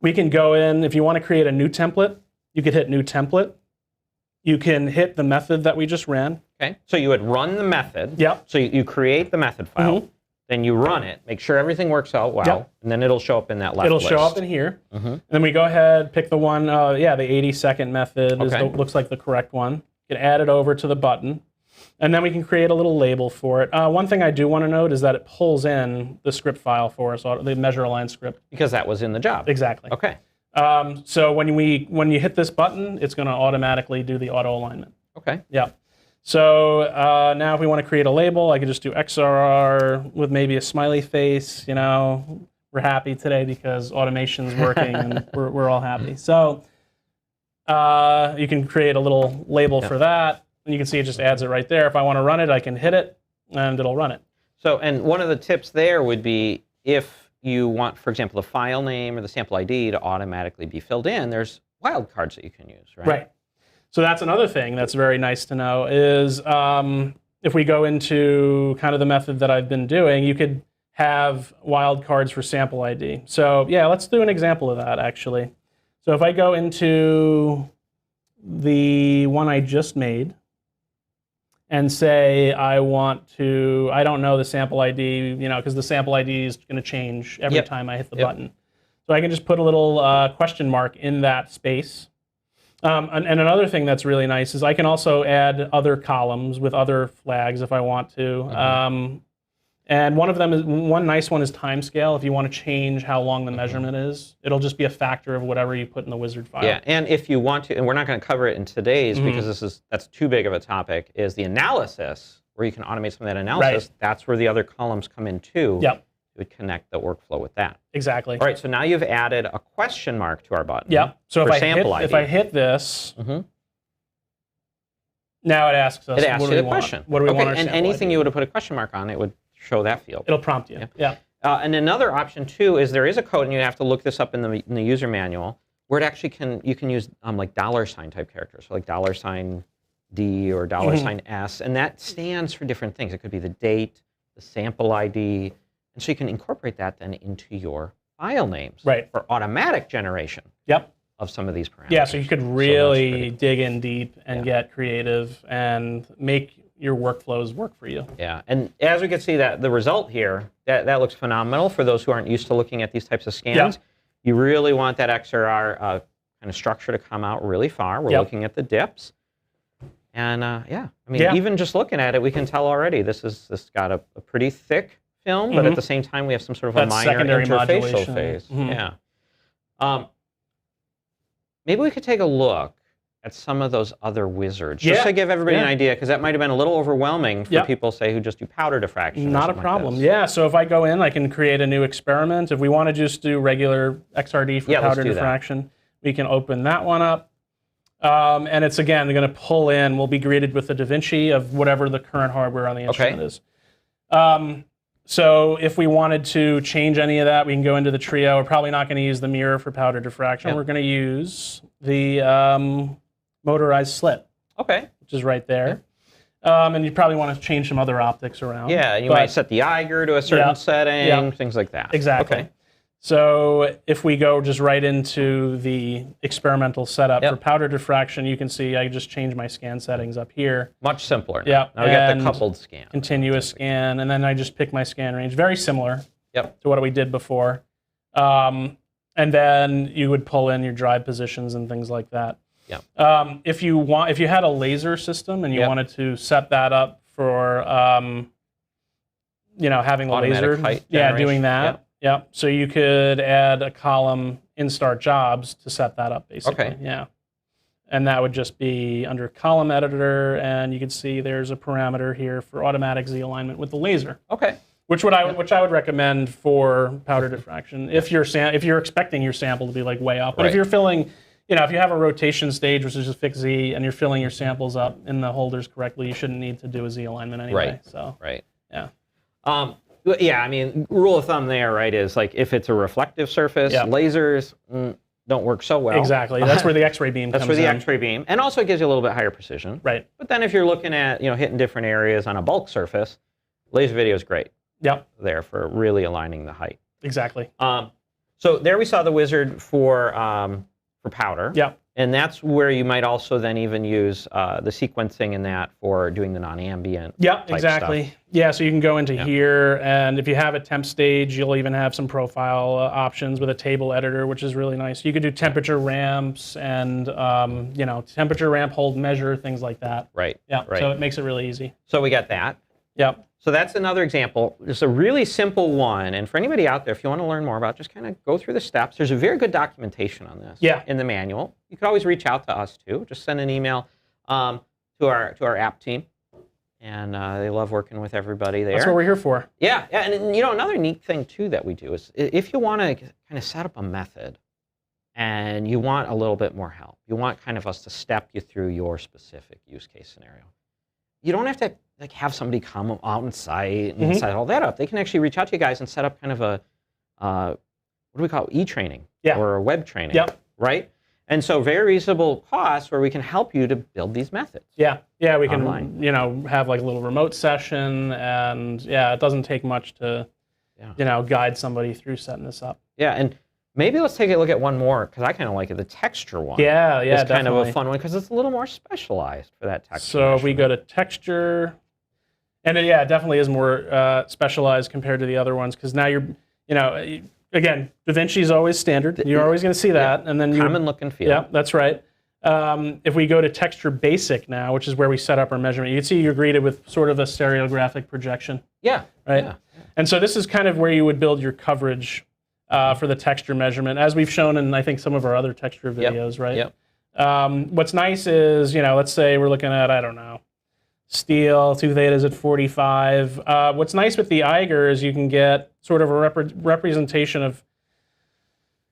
We can go in, if you want to create a new template, you could hit new template. You can hit the method that we just ran. Okay, so you would run the method. Yep. So you create the method file. Then you run it, make sure everything works out well, and then it'll show up in that left list. It'll show up in here. And then we go ahead, pick the one, the 80-second method looks like the correct one. You can add it over to the button, and then we can create a little label for it. One thing I do want to note is that it pulls in the script file for us, the measure align script. Because that was in the job. Exactly. Okay. So when you hit this button, it's going to automatically do the auto alignment. Okay. Yeah. So now if we want to create a label, I could just do XRR with maybe a smiley face. You know, we're happy today because automation's working and we're all happy. So you can create a little label for that, and you can see it just adds it right there. If I want to run it, I can hit it, and it'll run it. So, and one of the tips there would be if you want, for example, the file name or the sample ID to automatically be filled in, there's wildcards that you can use, right? Right. So that's another thing that's very nice to know is if we go into kind of the method that I've been doing, you could have wildcards for sample ID. So yeah, let's do an example of that actually. So if I go into the one I just made and say I want to, I don't know the sample ID, because the sample ID is going to change every time I hit the button. So I can just put a little question mark in that space. And another thing that's really nice is I can also add other columns with other flags if I want to. And one nice one is timescale. If you want to change how long the measurement is, it'll just be a factor of whatever you put in the wizard file. Yeah, and if you want to, and we're not going to cover it in today's because that's too big of a topic, is the analysis, where you can automate some of that analysis. Right. That's where the other columns come in too. Yep. It would connect the workflow with that. Exactly. All right, so now you've added a question mark to our button. Yep. So if I hit this, now it asks us, it asks you the question. What do we want our and anything you would have put a question mark on, it would show that field. It'll prompt you. Yeah. And another option too is there is a code, and you have to look this up in the user manual, where it actually you can use like $ type characters, so like $D or $S, and that stands for different things. It could be the date, the sample ID. And so you can incorporate that then into your file names for automatic generation of some of these parameters. Yeah, so you could really dig in deep and get creative and make your workflows work for you. Yeah, and as we can see, that the result here, that looks phenomenal for those who aren't used to looking at these types of scans. You really want that XRR kind of structure to come out really far. We're looking at the dips. And I mean, even just looking at it, we can tell already this got a pretty thick film, but at the same time we have some sort of a minor interfacial phase. Maybe we could take a look at some of those other wizards, just Yeah, to give everybody an yeah. idea, because that might have been a little overwhelming for Yep. people, say, who just do powder diffraction. or Not a something like problem. this. Yeah, so if I go in, I can create a new experiment. If we want to just do regular XRD for Yeah, let's powder do that. diffraction, we can open that one up. And it's, again, going to pull in. We'll be greeted with the DaVinci of whatever the current hardware on the instrument is. So if we wanted to change any of that, we can go into the trio. We're probably not going to use the mirror for powder diffraction. Yep. We're going to use the motorized slit, Okay. which is right there. And you probably want to change some other optics around. Yeah, you But- might set the Eiger to a certain setting, things like that. Exactly. Okay. So if we go just right into the experimental setup for powder diffraction, you can see I just changed my scan settings up here. Much simpler. Yeah. Now we got the and coupled scan. Continuous scan, and then I just pick my scan range. Very similar Yep. to what we did before. And then you would pull in your drive positions and things like that. Yeah. If you had a laser system and you wanted to set that up for, having the Automatic laser, height doing generation. that. Yep. Yeah, so you could add a column in Start Jobs to set that up, basically. Okay. Yeah, and that would just be under Column Editor, and you can see there's a parameter here for automatic Z alignment with the laser. Okay. Which I would recommend for powder diffraction if you're expecting your sample to be like way up. But if you're filling, if you have a rotation stage which is just fixed Z and you're filling your samples up in the holders correctly, you shouldn't need to do a Z alignment anyway. Right. So yeah. yeah. I mean, rule of thumb there, right, is like if it's a reflective surface, lasers don't work so well. Exactly. That's where the X-ray beam comes in. That's where the X-ray beam, and also it gives you a little bit higher precision. Right. But then if you're looking at, hitting different areas on a bulk surface, laser video is great. Yep. There for really aligning the height. Exactly. So there we saw the wizard for powder. Yep. And that's where you might also then even use the sequencing in that for doing the non-ambient. Yep, type exactly. stuff. Yeah, so you can go into here, and if you have a temp stage, you'll even have some profile options with a table editor, which is really nice. You could do temperature ramps and temperature ramp, hold, measure, things like that. Right. Yeah. Right. So it makes it really easy. So we got that. Yep. So that's another example. Just a really simple one. And for anybody out there, if you want to learn more about it, just kind of go through the steps. There's a very good documentation on this in the manual. You could always reach out to us, too. Just send an email to our app team. And they love working with everybody there. That's what we're here for. Yeah. And, another neat thing, too, that we do is if you want to kind of set up a method and you want a little bit more help, you want kind of us to step you through your specific use case scenario, you don't have to have somebody come out on site and set all that up. They can actually reach out to you guys and set up kind of a, what do we call it, e-training or a web training, right? And so very reasonable costs where we can help you to build these methods. Yeah, we can, online. have like a little remote session, and it doesn't take much to, guide somebody through setting this up. Yeah, and maybe let's take a look at one more, because I kind of like it, the texture one. Yeah, it's definitely. kind of a fun one, because it's a little more specialized for that texture. So if we go to texture, and it definitely is more specialized compared to the other ones, because now you're, again, DaVinci is always standard. You're always going to see that. And then common look and feel. Yeah, that's right. If we go to texture basic now, which is where we set up our measurement, you can see you're greeted with sort of a stereographic projection. Yeah. Right? Yeah. And so this is kind of where you would build your coverage for the texture measurement, as we've shown in, I think, some of our other texture videos, right? Yep. What's nice is, let's say we're looking at, I don't know, steel, 2 thetas at 45. What's nice with the Eiger is you can get sort of a representation of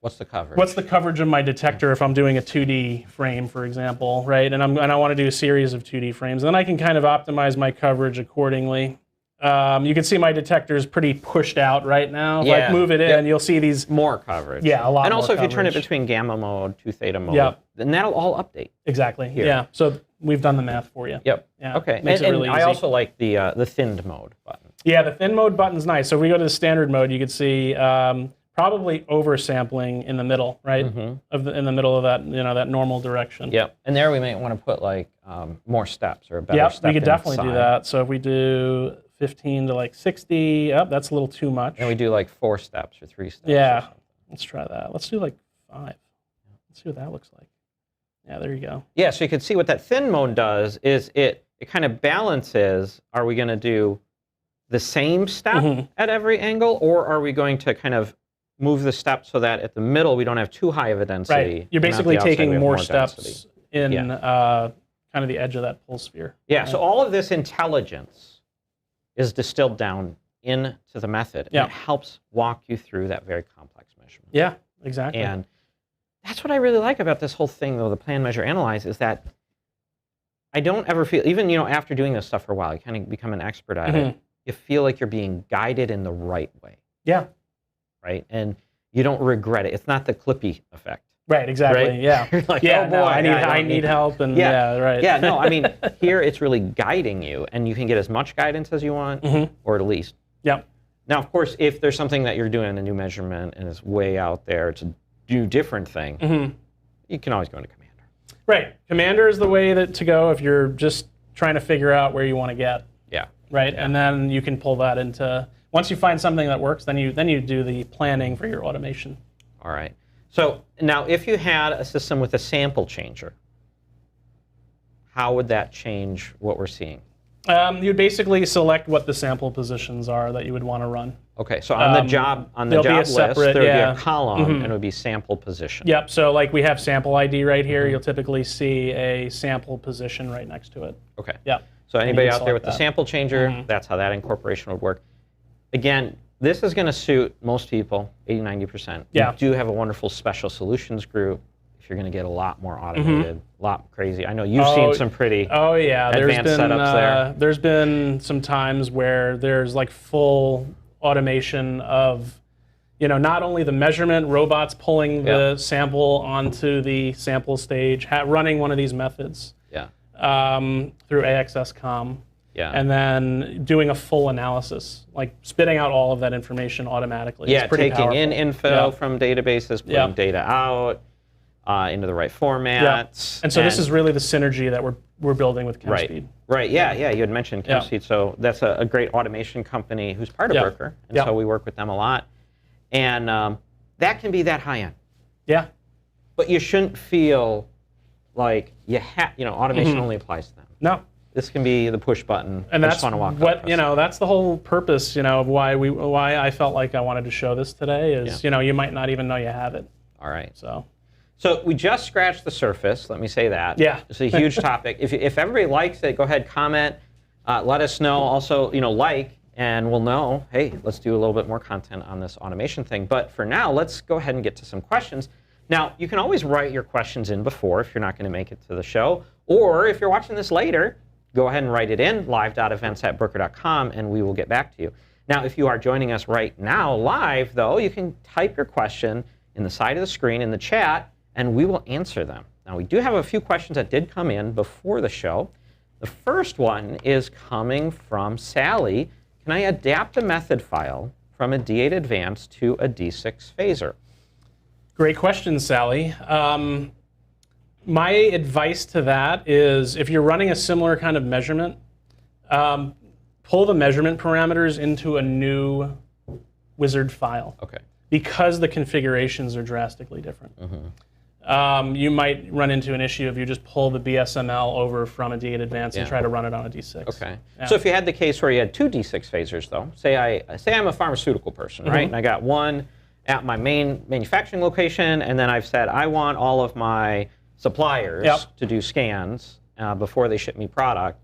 what's the coverage? What's the coverage of my detector if I'm doing a 2D frame, for example, right? And I want to do a series of 2D frames. Then I can kind of optimize my coverage accordingly. You can see my detector is pretty pushed out right now. If I move it in, you'll see these... More coverage. Yeah, a lot more And also if coverage. you turn it between gamma mode, 2 theta mode, then that'll all update. Exactly, here. Yeah. So we've done the math for you. Yep. Yeah. Okay. Makes it really I easy. also like the thinned mode button. Yeah, the thin mode button's nice. So if we go to the standard mode, you can see probably oversampling in the middle, right? In the middle of that, that normal direction. Yep. And there we might want to put like more steps or a better step we could definitely do inside. that. So if we do 15 to like 60, that's a little too much. And we do like 4 steps or 3 steps. Yeah. Let's try that. Let's do like 5. Let's see what that looks like. Yeah, there you go. Yeah, so you can see what that thin mode does is it kind of balances, are we going to do the same step at every angle, or are we going to kind of move the step so that at the middle we don't have too high of a density? Right. You're basically taking more steps in kind of the edge of that pulse sphere. Yeah, so all of this intelligence is distilled down into the method. And it helps walk you through that very complex measurement. Yeah, exactly. And that's what I really like about this whole thing, though, the plan, measure, analyze, is that I don't ever feel, even after doing this stuff for a while, you kind of become an expert at it, you feel like you're being guided in the right way. Yeah. Right? And you don't regret it. It's not the Clippy effect. Right, exactly. Right? Yeah. You're like, yeah, oh boy, no, I need help. And right. Yeah, no, I mean, here it's really guiding you, and you can get as much guidance as you want, or at least. Yep. Now, of course, if there's something that you're doing, a new measurement, and it's way out there, it's a new different thing, you can always go into Commander. Right. Commander is the way to go if you're just trying to figure out where you want to get. Yeah. Right, and then you can pull that into, once you find something that works, then you do the planning for your automation. All right. So now, if you had a system with a sample changer, how would that change what we're seeing? You'd basically select what the sample positions are that you would want to run. Okay, so on the job list, there would be a column, and it would be sample position. Yep. So like we have sample ID right here. You'll typically see a sample position right next to it. Okay. Yep. So anybody out there with the sample changer, that's how that incorporation would work. Again, this is going to suit most people, 80, 90%. Yeah. You do have a wonderful special solutions group if you're going to get a lot more automated, a lot crazy. I know you've seen some pretty advanced setups there. There's been some times where there's like full automation of, not only the measurement, robots pulling the sample onto the sample stage, running one of these methods through AXS-COM. Yeah. And then doing a full analysis, like spitting out all of that information automatically. Yeah, it's pretty taking powerful. in info from databases, putting data out into the right formats. And so this is really the synergy that we're building with ChemSpeed. Right, yeah, you had mentioned ChemSpeed. So that's a great automation company who's part of Bruker, and so we work with them a lot. And that can be that high end. Yeah. But you shouldn't feel like automation only applies to them. No. This can be the push button. And that's what that's the whole purpose, of why I felt like I wanted to show this today is, you might not even know you have it. All right. So we just scratched the surface. Let me say that. Yeah. It's a huge topic. If everybody likes it, go ahead, comment. Let us know. Also, and we'll know. Hey, let's do a little bit more content on this automation thing. But for now, let's go ahead and get to some questions. Now, you can always write your questions in before if you're not going to make it to the show, or if you're watching this later, go ahead and write it in, live.events@bruker.com, and we will get back to you. Now, if you are joining us right now live, though, you can type your question in the side of the screen in the chat, and we will answer them. Now, we do have a few questions that did come in before the show. The first one is coming from Sally. Can I adapt a method file from a D8 Advanced to a D6 phaser? Great question, Sally. My advice to that is if you're running a similar kind of measurement, pull the measurement parameters into a new wizard file. Okay. Because the configurations are drastically different. You might run into an issue if you just pull the BSML over from a D8 Advanced and try to run it on a D6. Okay. Yeah. So if you had the case where you had two D6 phasers, though, say I'm a pharmaceutical person, right? And I got one at my main manufacturing location, and then I've said I want all of my suppliers to do scans before they ship me product.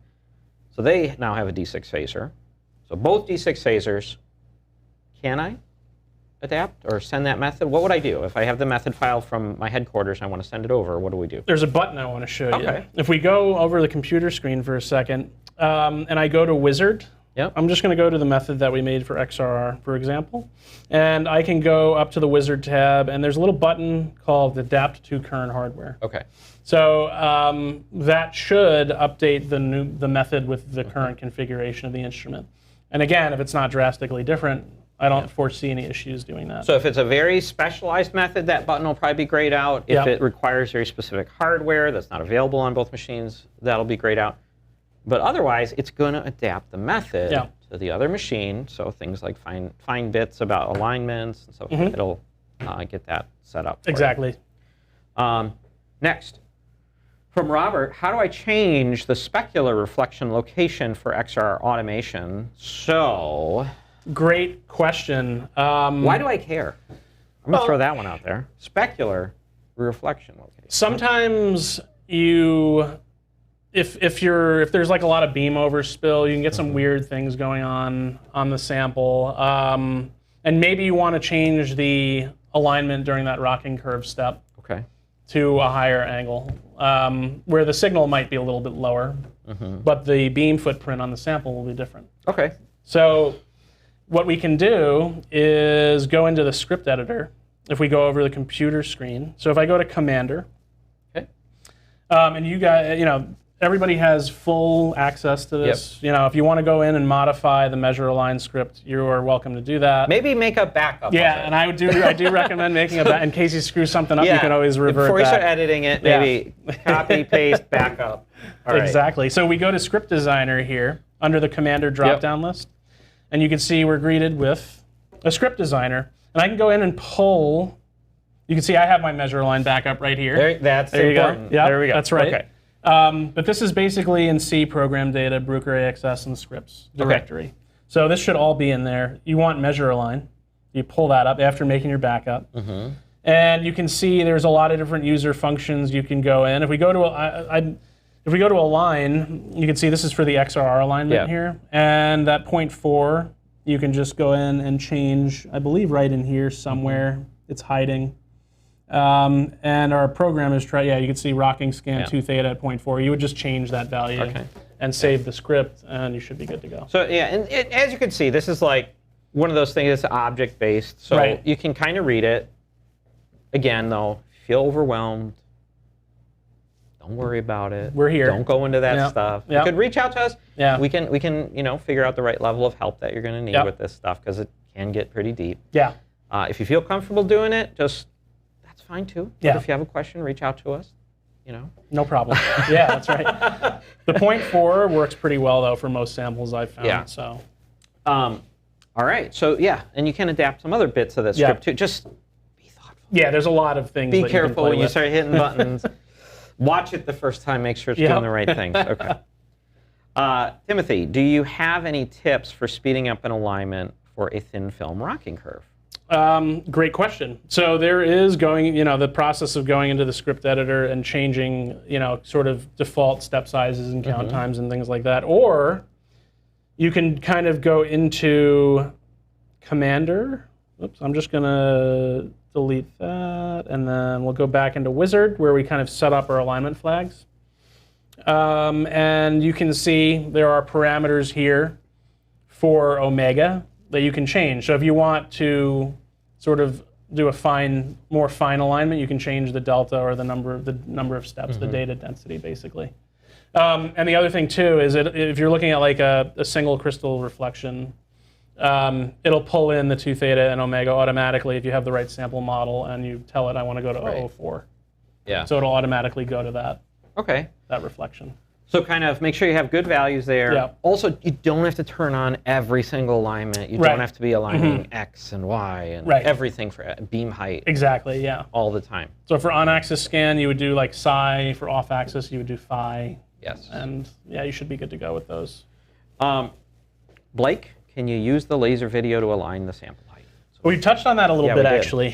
So they now have a D6 phaser. So both D6 phasers, can I adapt or send that method? What would I do? If I have the method file from my headquarters and I want to send it over, what do we do? There's a button I want to show you. If we go over the computer screen for a second, and I go to Wizard, I'm just going to go to the method that we made for XRR, for example. And I can go up to the Wizard tab, and there's a little button called Adapt to Current Hardware. Okay. So that should update the method with the current configuration of the instrument. And again, if it's not drastically different, I don't foresee any issues doing that. So if it's a very specialized method, that button will probably be grayed out. If it requires very specific hardware that's not available on both machines, that'll be grayed out. But otherwise, it's going to adapt the method to the other machine. So things like fine bits about alignments and stuff, it'll get that set up. Exactly. Next, from Robert, how do I change the specular reflection location for XRR automation? So, great question. Why do I care? I'm going to throw that one out there. Specular reflection location. Sometimes if there's like a lot of beam overspill, you can get some weird things going on the sample, and maybe you want to change the alignment during that rocking curve step to a higher angle, where the signal might be a little bit lower, but the beam footprint on the sample will be different. Okay. So what we can do is go into the script editor. If we go over the computer screen, so if I go to Commander, and you guys, everybody has full access to this. If you want to go in and modify the measure align script, you are welcome to do that. Maybe make a backup. Yeah, and I do recommend making a backup in case you screw something up. You can always revert before you back. start editing it. Maybe copy, paste, backup. All right. Exactly. So we go to Script Designer here under the Commander drop-down list, and you can see we're greeted with a Script Designer, and I can go in and pull. You can see I have my measure align backup right here. That's there important. You go. Yep, there we go. That's right. Okay. But this is basically in C program data, Bruker AXS, and scripts directory. So this should all be in there. You want measure align. You pull that up after making your backup. And you can see there's a lot of different user functions you can go in. If we go to align, you can see this is for the XRR alignment here. And that 0.4, you can just go in and change, I believe right in here somewhere. It's hiding. And our program is you can see rocking scan 2 theta at 0.4. You would just change that value and save the script, and you should be good to go. So and as you can see, this is like one of those things that's object-based. So you can kind of read it. Again, though, if you feel overwhelmed, don't worry about it. We're here. Don't go into that stuff. You could reach out to us. We can figure out the right level of help that you're going to need with this stuff, because it can get pretty deep. If you feel comfortable doing it, that's fine too. But if you have a question, reach out to us. No problem. That's right. The 0.4 works pretty well though for most samples I've found. So. All right. So and you can adapt some other bits of that script too. Just be thoughtful. There's a lot of things. Be careful when you start hitting buttons. Watch it the first time. Make sure it's doing the right things. Okay. Timothy, do you have any tips for speeding up an alignment for a thin film rocking curve? Great question. So there is the process of going into the script editor and changing, sort of default step sizes and count times and things like that. Or you can kind of go into Commander. Oops, I'm just going to delete that. And then we'll go back into Wizard, where we kind of set up our alignment flags. And you can see there are parameters here for omega that you can change. So if you want to sort of do a more fine alignment, you can change the delta or the number of steps, the data density, basically. And the other thing too is if you're looking at like a single crystal reflection, it'll pull in the 2 theta and omega automatically if you have the right sample model and you tell it I want to go to 0.04. So it'll automatically go to that. That reflection. So kind of make sure you have good values there. Also, you don't have to turn on every single alignment. You don't have to be aligning X and Y and everything for beam height. Exactly, all the time. So for on-axis scan, you would do like psi. For off-axis, you would do phi. And you should be good to go with those. Blake, can you use the laser video to align the sample height? We touched on that a little bit, actually.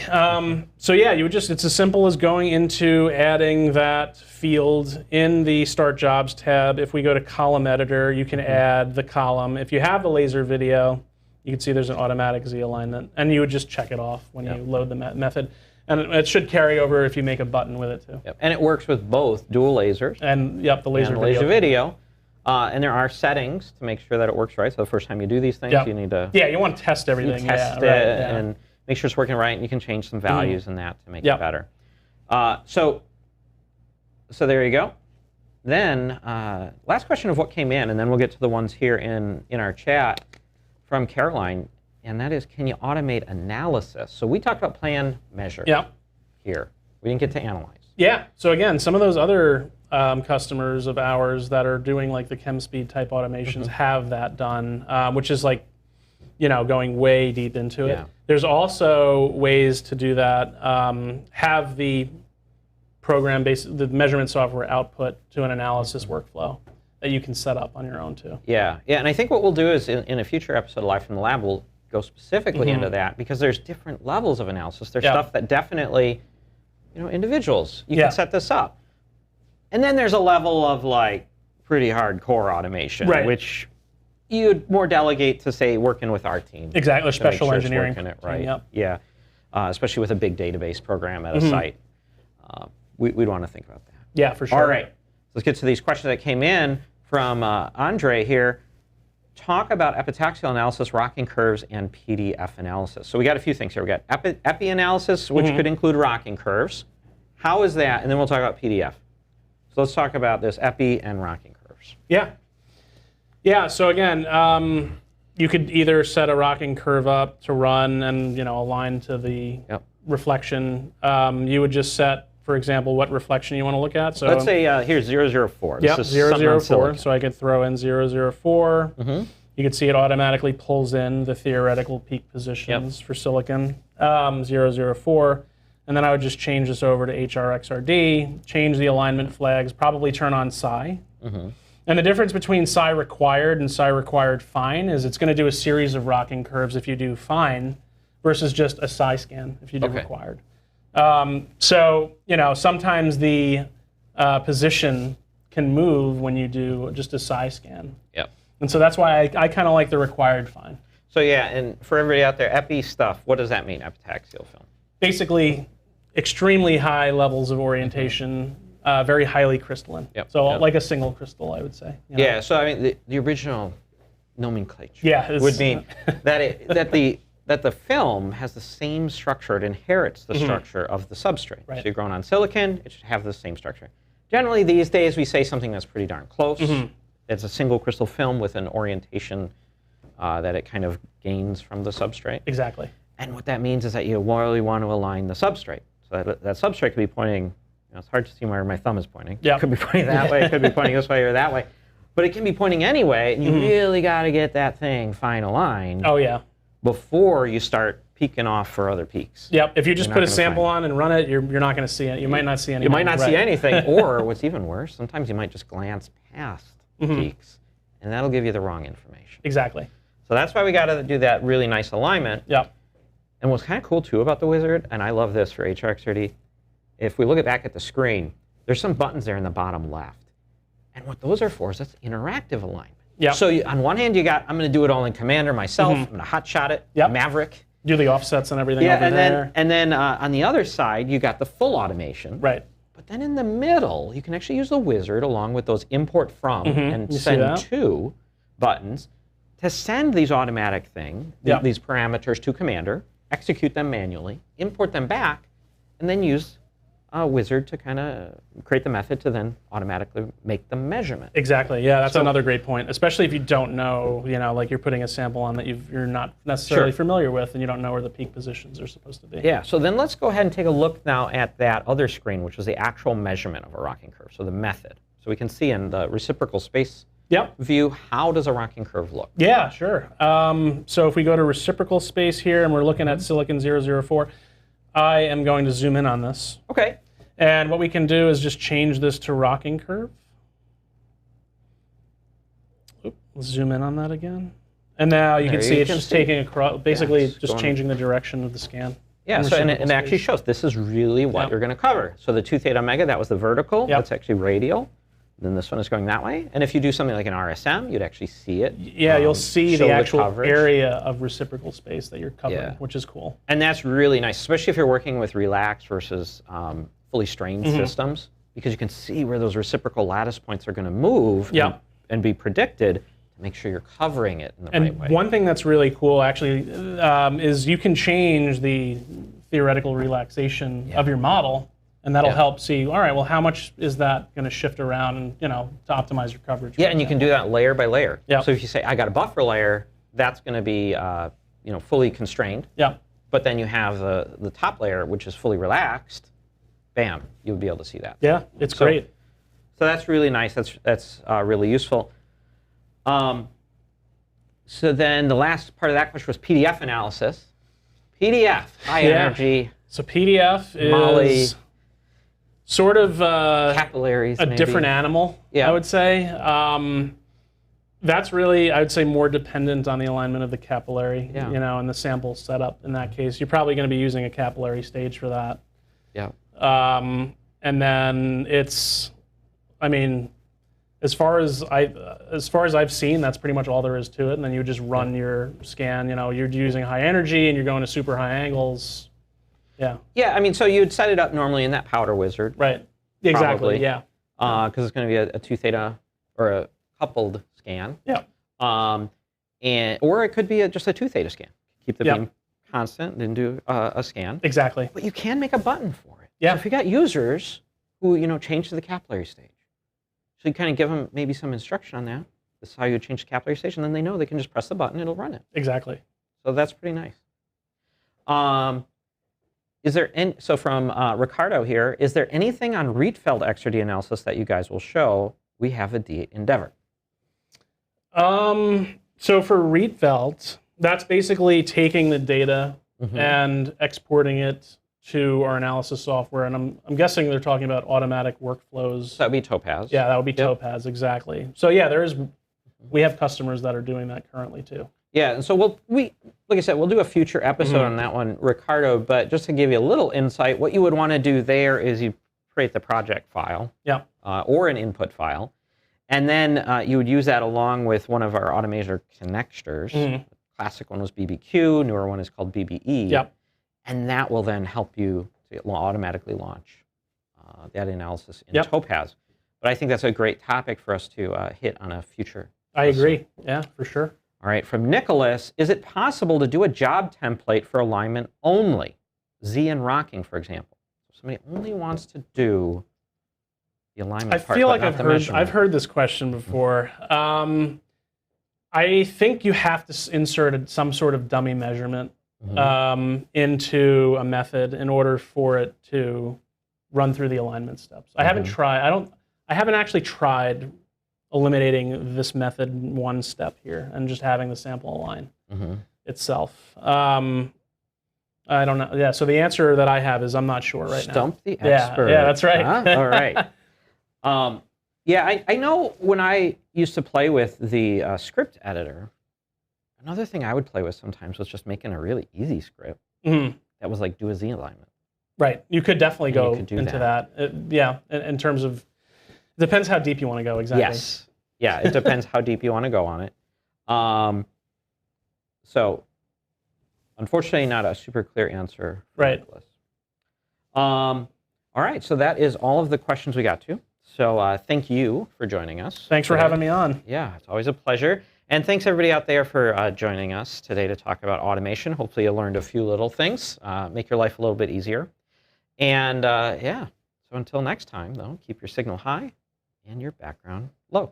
So you would it's as simple as going into adding that field in the Start Jobs tab. If we go to Column Editor, you can add the column. If you have the laser video, you can see there's an automatic Z alignment, and you would just check it off when you load the method. And it should carry over if you make a button with it, too. And it works with both dual lasers. And, the laser video. And there are settings to make sure that it works right. So the first time you do these things, you need to... you want to test everything. Test it and make sure it's working right, and you can change some values in that to make it better. So there you go. Then, last question of what came in, and then we'll get to the ones here in our chat from Caroline, and that is, can you automate analysis? So we talked about plan, measure here. We didn't get to analyze. So again, some of those other customers of ours that are doing like the ChemSpeed type automations have that done, which is like, going way deep into it. There's also ways to do that. Have the program the measurement software output to an analysis workflow that you can set up on your own too. And I think what we'll do is in a future episode of Live from the Lab, we'll go specifically into that, because there's different levels of analysis. There's stuff that definitely, individuals, you can set this up. And then there's a level of like pretty hardcore automation, Right. which you'd more delegate to, say, working with our team. Exactly, or to make special sure it's engineering. working it right. Yep. Yeah, especially with a big database program at a site. We'd want to think about that. Yeah, for sure. All right, let's get to these questions that came in from Andre here. Talk about epitaxial analysis, rocking curves, and PDF analysis. So we got a few things here. We got epi analysis, which could include rocking curves. How is that? And then we'll talk about PDF. So let's talk about this epi and rocking curves. Yeah. Yeah, so again, you could either set a rocking curve up to run and align to the reflection. You would just set, for example, what reflection you want to look at. So let's say here's 004. Yep, This is 004. So I could throw in 004. You can see it automatically pulls in the theoretical peak positions for silicon, 004. And then I would just change this over to XRD, change the alignment flags, probably turn on psi. And the difference between psi required and psi required fine is it's going to do a series of rocking curves if you do fine versus just a psi scan if you do required. So, sometimes the position can move when you do just a psi scan. And so that's why I kind of like the required fine. So yeah, and for everybody out there, epi stuff, what does that mean, epitaxial film? Basically, extremely high levels of orientation, very highly crystalline. So like a single crystal, I would say. Yeah, so I mean, the original nomenclature would mean that the film has the same structure. It inherits the structure of the substrate. So you're growing on silicon, it should have the same structure. Generally, these days, we say something that's pretty darn close. It's a single crystal film with an orientation that it kind of gains from the substrate. Exactly. And what that means is that you really want to align the substrate. So that substrate could be pointing, it's hard to see where my thumb is pointing. It could be pointing that way, it could be pointing this way or that way. But it can be pointing anyway, and you really got to get that thing fine aligned. Oh, yeah. Before you start peeking off for other peaks. Yep. If you just put a sample on and run it, you're not going to see it. You might not see anything. You might not see anything, or what's even worse, sometimes you might just glance past peaks, and that'll give you the wrong information. Exactly. So that's why we got to do that really nice alignment. Yep. And what's kind of cool too about the wizard, and I love this for XRD, if we look back at the screen, there's some buttons there in the bottom left. And what those are for is that's interactive alignment. Yep. So on one hand, you got, I'm going to do it all in Commander myself. I'm going to hotshot it, Maverick. Do the offsets and everything over there. And then on the other side, you got the full automation. Right. But then in the middle, you can actually use the wizard along with those import from and send to buttons to send these automatic these parameters to Commander, execute them manually, import them back, and then use a wizard to kind of create the method to then automatically make the measurement. Exactly. Yeah, that's another great point. Especially if you don't know, like you're putting a sample on that you're not necessarily familiar with, and you don't know where the peak positions are supposed to be. Yeah. So then let's go ahead and take a look now at that other screen, which was the actual measurement of a rocking curve. So the method. So we can see in the reciprocal space view, how does a rocking curve look? Yeah, sure. So if we go to reciprocal space here, and we're looking at silicon 004. I am going to zoom in on this. Okay. And what we can do is just change this to rocking curve. Let's zoom in on that again. And now you can see it's just taking across, basically just changing the direction of the scan. Yeah, so, and it actually shows this is really what you're going to cover. So the 2 theta omega, that was the vertical. That's actually radial. Then this one is going that way. And if you do something like an RSM, you'd actually see it. Yeah, you'll see the actual area of reciprocal space that you're covering, which is cool. And that's really nice, especially if you're working with relaxed versus fully strained systems, because you can see where those reciprocal lattice points are going to move and be predicted to make sure you're covering it in the right way. And one thing that's really cool, actually, is you can change the theoretical relaxation of your model. And that'll help see, all right, well, how much is that going to shift around and, to optimize your coverage? Yeah, and you can do that layer by layer. Yep. So if you say, I got a buffer layer, that's going to be, fully constrained. Yeah. But then you have the top layer, which is fully relaxed. Bam, you'll be able to see that. Yeah, it's great. So that's really nice. That's really useful. So then the last part of that question was PDF analysis. PDF, high energy. So PDF is sort of capillaries, a different animal, I would say. That's really, I would say, more dependent on the alignment of the capillary, and the sample setup in that case. You're probably going to be using a capillary stage for that. Yeah. And then it's I mean, as far as I've seen, that's pretty much all there is to it. And then you just run your scan. You know, you're using high energy and you're going to super high angles. Yeah. Yeah, I mean, so you'd set it up normally in that powder wizard. Right. Exactly. Probably. Yeah. Because it's going to be a 2 theta or a coupled scan. Yeah. Or it could be just a 2 theta scan. Keep the beam constant and do a scan. Exactly. But you can make a button for it. Yeah. So if you got users who change to the capillary stage, so you kind of give them maybe some instruction on that. This is how you change the capillary stage, and then they know they can just press the button, it'll run it. Exactly. So that's pretty nice. So from Ricardo here, is there anything on Rietveld XRD analysis that you guys will show? We have a D8 endeavor. So for Rietveld, that's basically taking the data and exporting it to our analysis software, and I'm guessing they're talking about automatic workflows. That would be Topaz. Yeah, that would be Topaz, exactly. So yeah, we have customers that are doing that currently too. Yeah, and so like I said, we'll do a future episode on that one, Ricardo. But just to give you a little insight, what you would want to do there is you create the project file, or an input file, and then you would use that along with one of our Automator connectors. The classic one was BBQ, newer one is called BBE. Yep. And that will then help you to automatically launch that analysis in Topaz. But I think that's a great topic for us to hit on a future I agree. Yeah, for sure. All right, from Nicholas, is it possible to do a job template for alignment only? Z and rocking, for example. If somebody only wants to do the alignment part, I feel but like not I've heard this question before. I think you have to insert some sort of dummy measurement into a method in order for it to run through the alignment steps. I haven't actually tried eliminating this method one step here and just having the sample align itself. I don't know. Yeah, so the answer that I have is I'm not sure right now. Stump the expert. Yeah, that's right. All right. Yeah, I know when I used to play with the script editor, another thing I would play with sometimes was just making a really easy script that was like do a Z alignment. Right. You could definitely go into that. In terms of, it depends how deep you want to go, exactly. Yes. Yeah, it depends how deep you want to go on it. So, unfortunately, not a super clear answer. Right. All right, so that is all of the questions we got to. So thank you for joining us. Thanks for having me on. Yeah, it's always a pleasure. And thanks everybody out there for joining us today to talk about automation. Hopefully you learned a few little things, make your life a little bit easier. And yeah, so until next time though, keep your signal high and your background low.